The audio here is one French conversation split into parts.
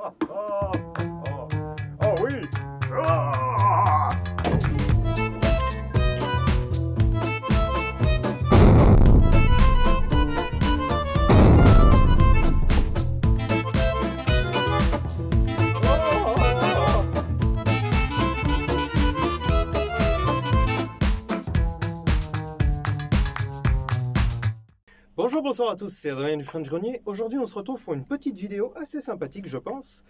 Oh oui. Ah. Bonjour, bonsoir à tous, c'est Adrien du French Grenier. Aujourd'hui, on se retrouve pour une petite vidéo assez sympathique, je pense.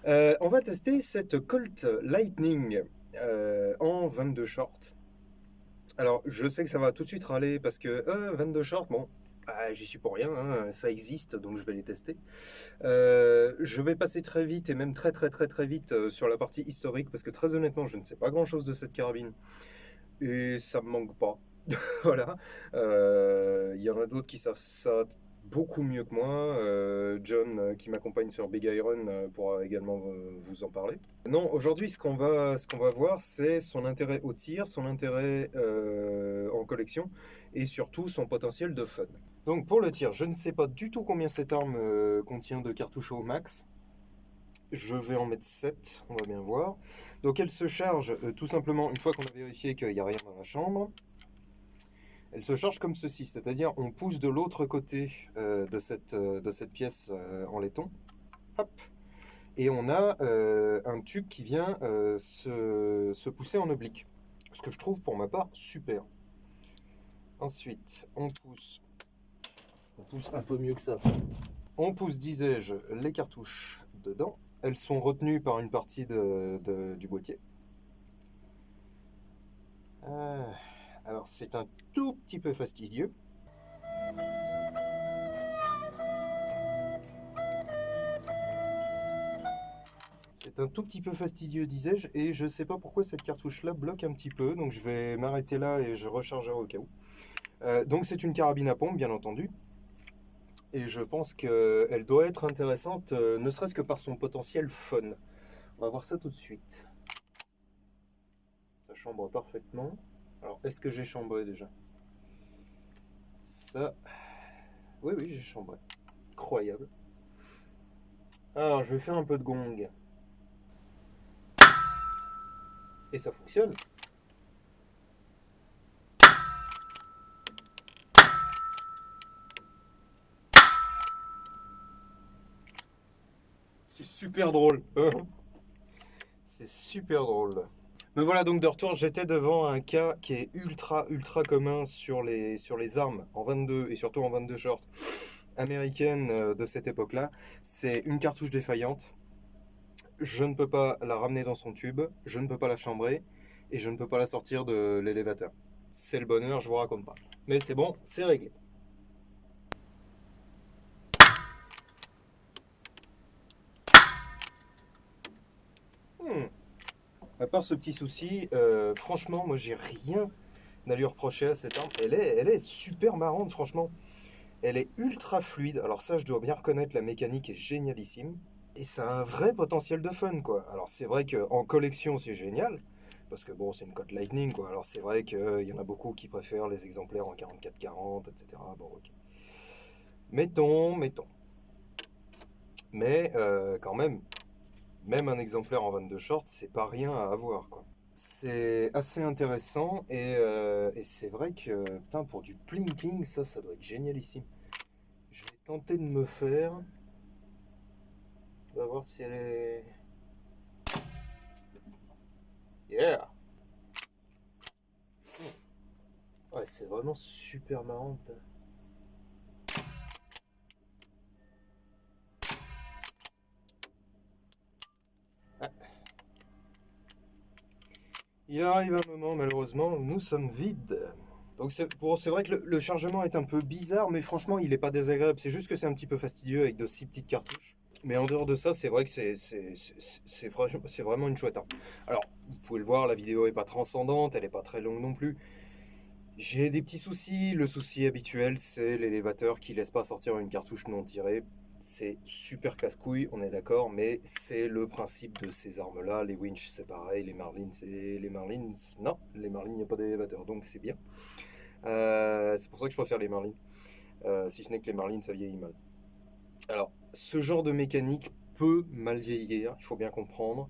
On va tester cette Colt Lightning en 22 shorts. Alors, je sais que ça va tout de suite râler parce que 22 shorts, bon, j'y suis pour rien, hein, ça existe, donc je vais les tester. Je vais passer très vite et même très vite sur la partie historique parce que très honnêtement, je ne sais pas grand-chose de cette carabine et ça me manque pas. Voilà. Il y en a d'autres qui savent ça beaucoup mieux que moi. John, qui m'accompagne sur Big Iron, pourra également vous en parler. Non, aujourd'hui, ce qu'on va voir, c'est son intérêt au tir, son intérêt en collection et surtout son potentiel de fun. Donc pour le tir, je ne sais pas du tout combien cette arme contient de cartouches au max. Je vais en mettre 7, on va bien voir. Donc elle se charge tout simplement une fois qu'on a vérifié qu'il n'y a rien dans la chambre. Elle se charge comme ceci, c'est-à-dire on pousse de l'autre côté de cette pièce en laiton. Hop. Et on a un tube qui vient se pousser en oblique. Ce que je trouve pour ma part super. Ensuite, on pousse un peu mieux que ça. On pousse, disais-je, les cartouches dedans. Elles sont retenues par une partie du boîtier. Alors c'est un tout petit peu fastidieux. C'est un tout petit peu fastidieux, disais-je, et je sais pas pourquoi cette cartouche-là bloque un petit peu, donc je vais m'arrêter là et je rechargerai au cas où. Donc c'est une carabine à pompe, bien entendu, et je pense qu'elle doit être intéressante, ne serait-ce que par son potentiel fun. On va voir ça tout de suite. Ça chambre parfaitement. Alors, est-ce que j'ai chambré déjà? Ça... Oui, j'ai chambré. Incroyable. Alors, je vais faire un peu de gong. Et ça fonctionne. C'est super drôle. C'est super drôle. Me voilà donc de retour. J'étais devant un cas qui est ultra commun sur les armes en 22 et surtout en 22 shorts américaines de cette époque-là. C'est une cartouche défaillante. Je ne peux pas la ramener dans son tube, je ne peux pas la chambrer et je ne peux pas la sortir de l'élévateur. C'est le bonheur, je vous raconte pas. Mais c'est bon, c'est réglé. À part ce petit souci, franchement, moi j'ai rien à lui reprocher à cette arme. Elle est super marrante, franchement. Elle est ultra fluide. Alors ça, je dois bien reconnaître, la mécanique est génialissime. Et ça a un vrai potentiel de fun, quoi. Alors c'est vrai qu'en collection, c'est génial. Parce que bon, c'est une Colt Lightning, quoi. Alors c'est vrai qu'il y en a beaucoup qui préfèrent les exemplaires en 44-40, etc. Bon, ok. Mettons. Mais quand même un exemplaire en 22 shorts, c'est pas rien à avoir, quoi. C'est assez intéressant et c'est vrai que, putain, pour du plinking, ça doit être génialissime. Je vais tenter de me faire... On va voir si elle est... Yeah! Ouais, c'est vraiment super marrant. Ah. Il arrive un moment, malheureusement, où nous sommes vides. Donc c'est vrai que le chargement est un peu bizarre, mais franchement, il n'est pas désagréable. C'est juste que c'est un petit peu fastidieux avec de si petites cartouches. Mais en dehors de ça, c'est vrai que c'est vraiment une chouette arme. Alors, vous pouvez le voir, la vidéo n'est pas transcendante, elle n'est pas très longue non plus. J'ai des petits soucis. Le souci habituel, c'est l'élévateur qui laisse pas sortir une cartouche non tirée. C'est super casse-couille, on est d'accord, mais c'est le principe de ces armes-là. Les winch, c'est pareil, les Marlins, non, les Marlins, il n'y a pas d'élévateur, donc c'est bien. C'est pour ça que je préfère les Marlins. Si ce n'est que les Marlins, ça vieillit mal. Alors, ce genre de mécanique, peut mal vieillir, il faut bien comprendre.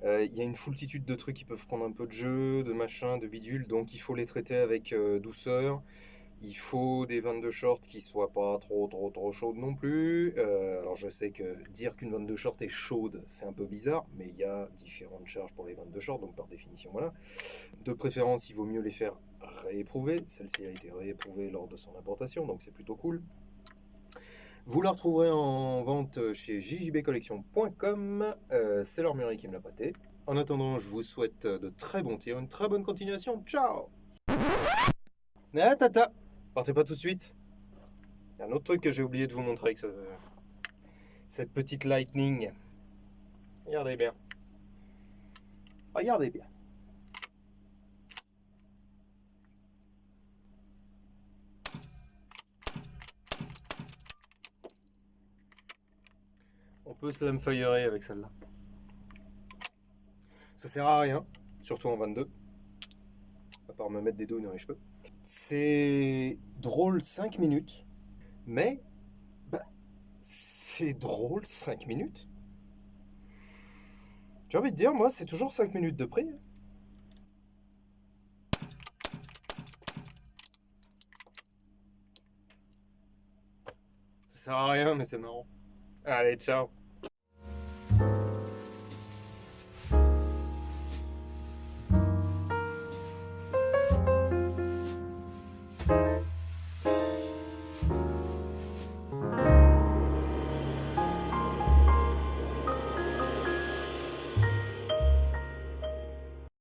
Il y a une foultitude de trucs qui peuvent prendre un peu de jeu, de machin, de bidule, donc il faut les traiter avec douceur. Il faut des vannes de short qui soient pas trop chaudes non plus. Alors je sais que dire qu'une vanne de short est chaude, c'est un peu bizarre, mais il y a différentes charges pour les vannes de short, donc par définition voilà. De préférence, il vaut mieux les faire rééprouver. Celle-ci a été rééprouvée lors de son importation, donc c'est plutôt cool. Vous la retrouverez en vente chez jjbcollection.com. C'est leur mairie qui me l'a prêté. En attendant, je vous souhaite de très bons tirs, une très bonne continuation. Ciao! Ah, tata! Partez pas tout de suite. Il y a un autre truc que j'ai oublié de vous montrer avec cette petite lightning. Regardez bien. Regardez bien. On peut slamfireer avec celle-là. Ça sert à rien, surtout en 22. À part me mettre des douilles dans les cheveux. C'est drôle 5 minutes, mais bah, c'est drôle 5 minutes. J'ai envie de dire, moi, c'est toujours 5 minutes de prix. Ça sert à rien, mais c'est marrant. Allez, ciao.